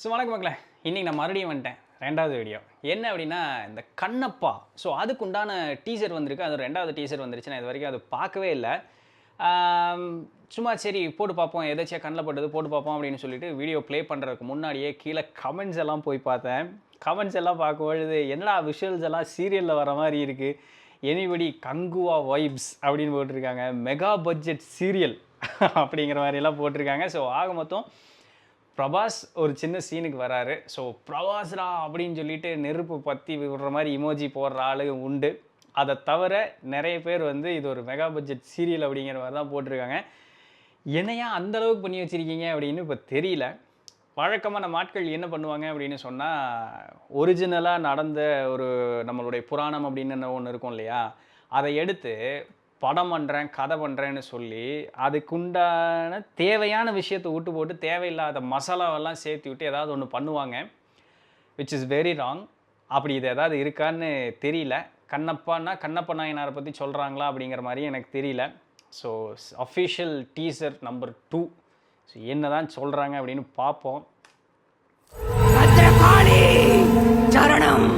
So வணக்கம் மக்களே, இன்றைக்கி நான் மறுபடியும் வந்துட்டேன். ரெண்டாவது வீடியோ என்ன அப்படின்னா, இந்த கண்ணப்பா. ஸோ அதுக்குண்டான டீசர் வந்திருக்கு. அது ரெண்டாவது டீசர் வந்துருச்சு. நான் இது வரைக்கும் அது பார்க்கவே இல்லை. சும்மா சரி போட்டு பார்ப்போம், எதாச்சியாக கண்ணில் பட்டது போட்டு பார்ப்போம் அப்படின்னு சொல்லிட்டு வீடியோ ப்ளே பண்ணுறதுக்கு முன்னாடியே கீழே கமெண்ட்ஸ் எல்லாம் போய் பார்த்தேன். கமெண்ட்ஸ் எல்லாம் பார்க்கும்பொழுது என்னடா விஷுவல்ஸ் எல்லாம் சீரியலில் வர மாதிரி இருக்குது, எனிபடி கங்குவா வைப்ஸ் அப்படின்னு போட்டிருக்காங்க, மெகா பட்ஜெட் சீரியல் அப்படிங்கிற மாதிரிலாம் போட்டிருக்காங்க. ஸோ ஆக மொத்தம் பிரபாஸ் ஒரு சின்ன சீனுக்கு வராரு. ஸோ பிரபாஸ்ரா அப்படின்னு சொல்லிட்டு நெருப்பு பற்றி விடுற மாதிரி இமோஜி போடுற ஆளு உண்டு. அதை தவிர நிறைய பேர் வந்து இது ஒரு மெகா பட்ஜெட் சீரியல் அப்படிங்கிற மாதிரி தான் போட்டிருக்காங்க. என்னையா அந்தளவுக்கு பண்ணி வச்சுருக்கீங்க அப்படின்னு இப்போ தெரியல. வழக்கமான நாட்கள் என்ன பண்ணுவாங்க அப்படின்னு சொன்னால், ஒரிஜினலாக நடந்த ஒரு நம்மளுடைய புராணம் அப்படின்னு ஒன்று இருக்கும் இல்லையா, அதை எடுத்து படம் பண்ணுறேன் கதை பண்ணுறேன்னு சொல்லி அதுக்குண்டான தேவையான விஷயத்தை விட்டு போட்டு தேவையில்லாத மசாலாவெல்லாம் சேர்த்து விட்டு ஏதாவது ஒன்று பண்ணுவாங்க. Which is very wrong. அப்படி இது ஏதாவது இருக்கான்னு தெரியல. கண்ணப்பான்னா கண்ணப்ப நாயனாரை பற்றி சொல்கிறாங்களா அப்படிங்கிற மாதிரி எனக்கு தெரியல. So official teaser number 2 so என்ன தான் சொல்கிறாங்க அப்படின்னு பார்ப்போம். சரணம்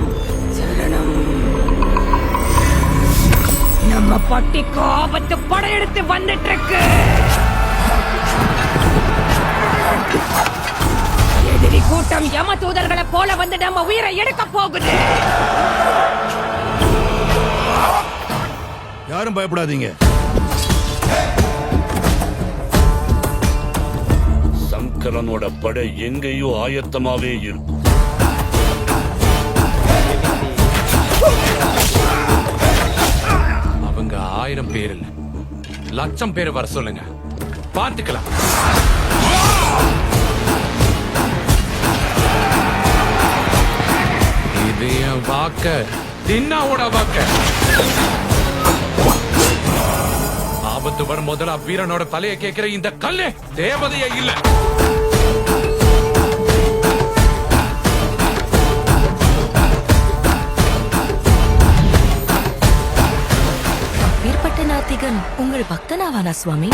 சரணம். நம்ம பட்டிக்கு ஆபத்து படையெடுத்து வந்துட்டு இருக்கு. எதிரி கூட்டம் யம தூதர்களை போல வந்து நம்ம உயிரை எடுக்க போகுது. யாரும் பயப்படாதீங்க. சங்கரனோட படை எங்கேயோ ஆயத்தமாவே இருக்கும். அவங்க 1000 பேர் இல்ல, 1,00,000 பேர் வர சொல்லுங்க, பார்த்துக்கலாம். இது என் வாக்க, தின்னாவோட வாக்க. ஆபத்து வரும் முதல்ல வீரனோட தலையை கேட்கிற இந்த கல்லே தேவதையே இல்ல. ஏற்பட்ட நாத்திகன் உங்கள் பக்தனாவானா சுவாமி?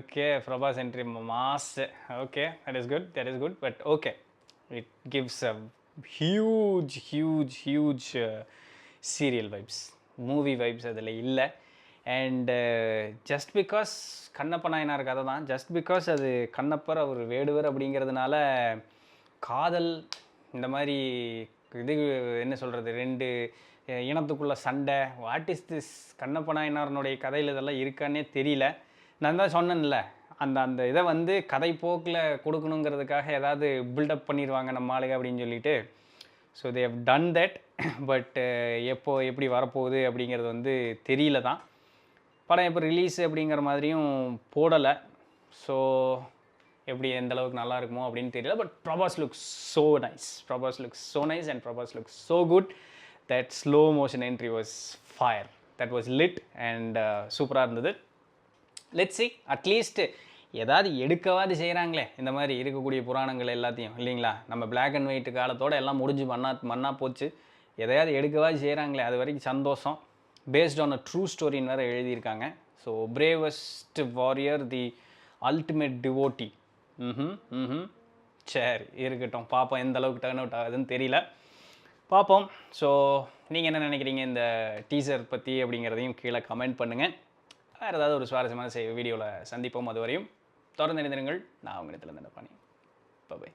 Okay, Prabhas entry mass. Okay, that is good, but okay, it gives a huge serial vibes, movie vibes அதில் இல்லை. And just because Kannappa Nayanar கதை தான், ஜஸ்ட் பிகாஸ் அது கண்ணப்பர் அவர் வேடுவர் அப்படிங்கிறதுனால காதல் இந்த மாதிரி இது என்ன சொல்கிறது, 2 இனத்துக்குள்ள சண்டை, வாட் இஸ் திஸ், கண்ணப்ப நாயனாரனுடைய கதையில் இதெல்லாம் இருக்கான்னே தெரியல. நான் தான் சொன்னேன்ல, அந்த இதை வந்து கதை போக்கில் கொடுக்கணுங்கிறதுக்காக ஏதாவது பில்டப் பண்ணிடுவாங்க நம்ம ஆளுங்க அப்படின்னு சொல்லிட்டு. So they have done that. But எப்போ எப்படி வரப்போகுது அப்படிங்கிறது வந்து தெரியல தான். படம் எப்போ ரிலீஸ் அப்படிங்கிற மாதிரியும் போடலை. ஸோ எப்படி எந்த அளவுக்கு நல்லா இருக்குமோ அப்படின்னு தெரியல. But Prabhas looks so nice, and Prabhas looks so good. That slow motion entry was fire, that was lid and சூப்பராக இருந்தது. லெட்ஸ் சி, அட்லீஸ்ட் ஏதாவது எடுக்கவாது செய்கிறாங்களே இந்த மாதிரி இருக்கக்கூடிய புராணங்கள் எல்லாத்தையும், இல்லைங்களா? நம்ம பிளாக் அண்ட் ஒயிட் காலத்தோடு எல்லாம் முடிஞ்சு மண்ணா போச்சு. எதையாவது எடுக்கவாது செய்கிறாங்களே, அது வரைக்கும் சந்தோஷம். பேஸ்ட் ஆன் அ ட்ரூ ஸ்டோரின்னு வேறு எழுதியிருக்காங்க. So bravest warrior, the ultimate devotee. சரி இருக்கட்டும், பார்ப்போம் எந்த அளவுக்கு டர்ன் அவுட் ஆகுதுன்னு தெரியல, பார்ப்போம். ஸோ நீங்கள் என்ன நினைக்கிறீங்க இந்த டீசர் பற்றி அப்படிங்கிறதையும் கீழே கமெண்ட் பண்ணுங்கள். வேறு ஏதாவது ஒரு சுவாரஸ்யமான வீடியோவில் சந்திப்போம். அதுவரையும் தொடர்ந்து இணைந்திருங்கள். நான் உங்கள் இடத்துல இருந்து பண்ணி பை.